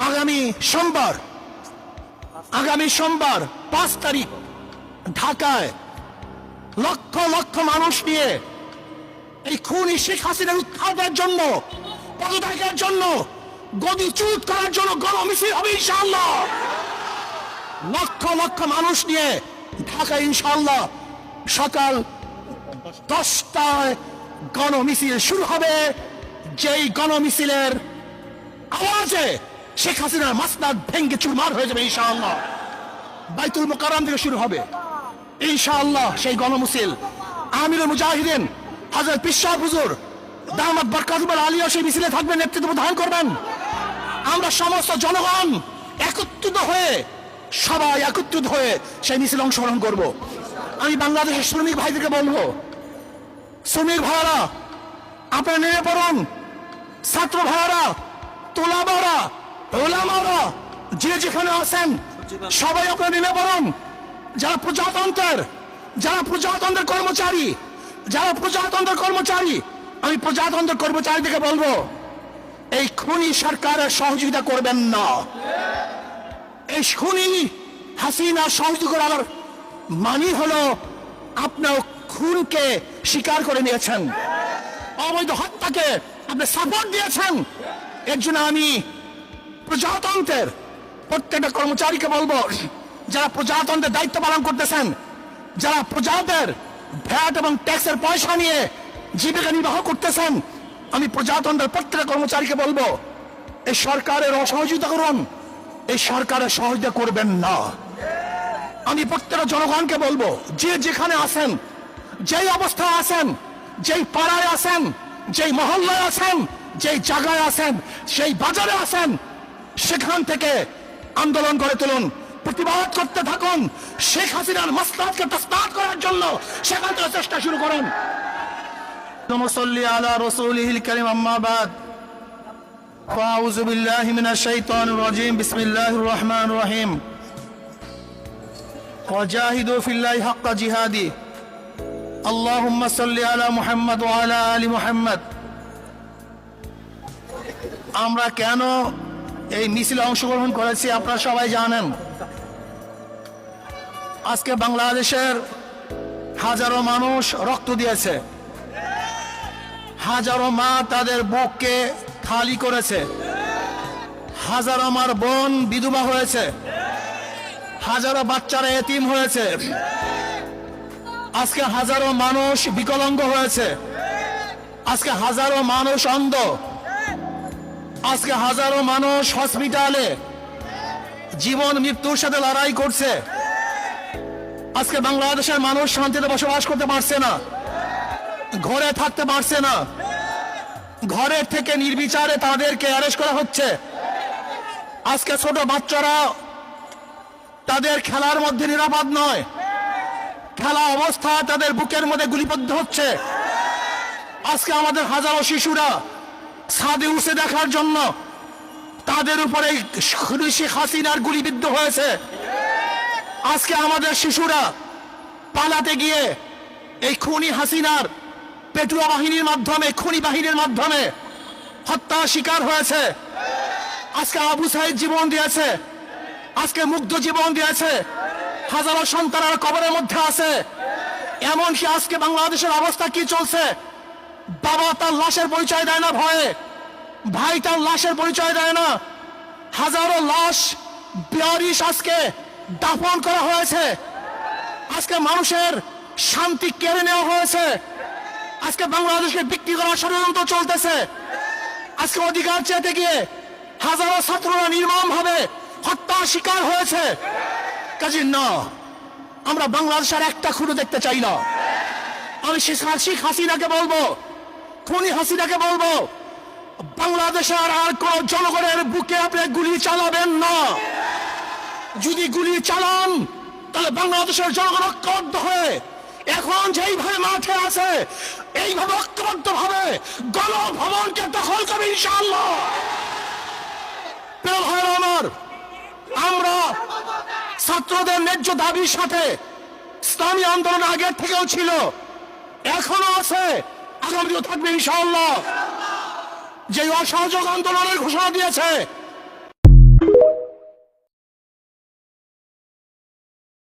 আগামী সোমবার 5 তারিখ ঢাকায় লক্ষ লক্ষ মানুষ নিয়ে এই খুনি শেখ হাসিনার উৎখাতের জন্য, পদত্যাগের জন্য, গদিচ্যুত করার জন্য গণমিছিল হবে ইনশাআল্লাহ। লক্ষ লক্ষ মানুষ নিয়ে ঢাকায় ইনশাআল্লাহ সকাল 10টায় গণমিছিল শুরু হবে। যেই গণমিছিলের আওয়াজে শেখ হাসিনার মাসনাদ ভেঙ্গে চুরমার হয়ে যাবে ইনশাআল্লাহ। বাইতুল মুকাররম থেকে শুরু হবে ইনশাআল্লাহ সেই গণমিছিল। আমিরুল মুজাহিদিন হযরত পীর সাহেব হুজুর দামাত বরকাতুল আলিয়া সেই মিছিলে থাকবেন, নেতৃত্ব প্রদান করবেন। আমরা সমস্ত জনগণ সবাই একত্রিত হয়ে সেই মিছিলে অংশগ্রহণ করব। আমি বাংলাদেশের শ্রমিক ভাইদেরকে বলবো, শ্রমিক ভাইরা আপনারা নেমে পড়ুন। ছাত্র ভাইরা, তোলাবারা, ওলামারা যে যেখানে আছেন সবাই আপনারা নেমে পড়ুন। যারা প্রজাতন্ত্রের কর্মচারী, আমি প্রজাতন্ত্রের কর্মচারীদেরকে বলবো, এই খুনি সরকারের সহযোগিতা করবেন না। এই খুনি হাসিনা সহযোগিতা করার মানে হলো আপনার খুনকে স্বীকার করে নিয়েছেন, অবৈধ হত্যাকে আপনি সাপোর্ট দিয়েছেন। এর জন্য আমি প্রজাতন্ত্রের প্রত্যেকটা কর্মচারীকে বলবো, যারা প্রজাতন্ত্রের দায়িত্ব পালন করতেছেন, যারা প্রজাদের ভ্যাট এবং ট্যাক্সের পয়সা নিয়ে জীবিকা নির্বাহ করতেছেন, আমি প্রজাতন্ত্রের প্রত্যেকটা কর্মচারীকে বলবো, এই সরকারের অসহযোগিতা করুন, এই সরকারের সহযোগিতা করবেন না। আমি প্রত্যেকটা জনগণকে বলবো, যে যেখানে আছেন, যেই অবস্থায় আছেন, যেই পাড়ায় আছেন, যেই মহল্লায় আছেন, যেই জায়গায় আছেন, সেই বাজারে আছেন, সেখান থেকে আন্দোলন করে তুলুন, প্রতিবাদ করতে থাকুন। শেখ হাসিনার মাসনাদকে তসনাদ করার জন্য সেখান থেকে চেষ্টা শুরু করুন। আলা রাসূলিহিল কারীম, আম্মা বাদ, ফাউযু বিল্লাহি মিনাশ শাইতানির রাজীম, বিসমিল্লাহির রহমানির রহিম। ওয়াজাহিদু ফিল্লাহি হাক্কা জিহাদি, আল্লাহুম্মা সাল্লি আলা মুহাম্মদ ওয়া আলা আলি মুহাম্মদ। আমরা কেন এই মিছিলে অংশগ্রহণ করেছি আপনারা সবাই জানেন। আজকে বাংলাদেশের হাজারো মানুষ রক্ত দিয়েছে, হাজারো মা তাদের বুককে খালি করেছে, হাজারো মার বোন বিধবা হয়েছে, হাজারো বাচ্চারা এতিম হয়েছে, আজকে হাজারো মানুষ বিকলাঙ্গ হয়েছে, আজকে হাজারো মানুষ অন্ধ, আজকে হাজারো মানুষ হসপিটালে জীবন মৃত্যুর সাথে লড়াই করছে। আজকে বাংলাদেশের মানুষ শান্তিতে বসবাস করতে পারছে না, ঘরে থাকতে পারছে না, ঘরের থেকে নির্বিচারে তাদেরকে অ্যারেস্ট করা হচ্ছে। আজকে ছোট বাচ্চারা তাদের খেলার মধ্যে নিরাপদ নয়, খেলা অবস্থায় তাদের বুকের মধ্যে গুলিবদ্ধ হচ্ছে। আজকে আমাদের হাজারো শিশুরা ছাদে উঠে দেখার জন্য তাদের উপরে শেখ হাসিনার গুলিবিদ্ধ হয়েছে। আজকে আমাদের শিশুরা পালাতে গিয়ে এই খুনি হাসিনার পেটুয়া বাহিনীর মাধ্যমে, খুনি বাহিনীর মাধ্যমে হত্যা শিকার হয়েছে। আজকে আবু সাইদ জীবন দিয়েছে, আজকে মুগ্ধ জীবন দিয়েছে, হাজারো সন্তানের কবরের মধ্যে আছে। এমনকি আজকে বাংলাদেশের অবস্থা কি চলছে, বাবা তার লাশের পরিচয় দেয় না ভয়ে, ভাই তার লাশের পরিচয় দেয় না, হাজারো লাশ বেয়ারিশ আজকে দাফন করা হয়েছে। আজকে মানুষের শান্তি কেড়ে নেওয়া হয়েছে। আজকে বাংলাদেশকে বিক্রি করার ষড়যন্ত্র চলতেছে। আজকে অধিকার চেতে গিয়ে হাজারো ছাত্ররা নির্মমভাবে হত্যার শিকার হয়েছে। কাজে না, আমরা বাংলাদেশের একটা খুঁড়ো দেখতে চাই না। আমি শেখ হাসিনাকে বলবো, খুনি হাসিনাকে বলবো, বাংলাদেশের আর কোন জনগণের বুকে আপনি গুলি চালাবেন না। যদি গুলি চালান তাহলে বাংলাদেশের জনগণ ঐক্যবদ্ধ হয়ে এখন যেইভাবে মাঠে আছে এইভাবে ঐক্যবদ্ধ ভাবে গণভবনকে দখল করবে ইনশাআল্লাহ। প্রিয় ভাইরা আমার, আমরা ছাত্রদের ন্যায্য দাবির সাথে ইসলামী আন্দোলন আগের থেকেও ছিল, এখনো আছে, আগামীও থাকবে ইনশাআল্লাহ। যে অসহযোগ আন্দোলনের ঘোষণা দিয়েছে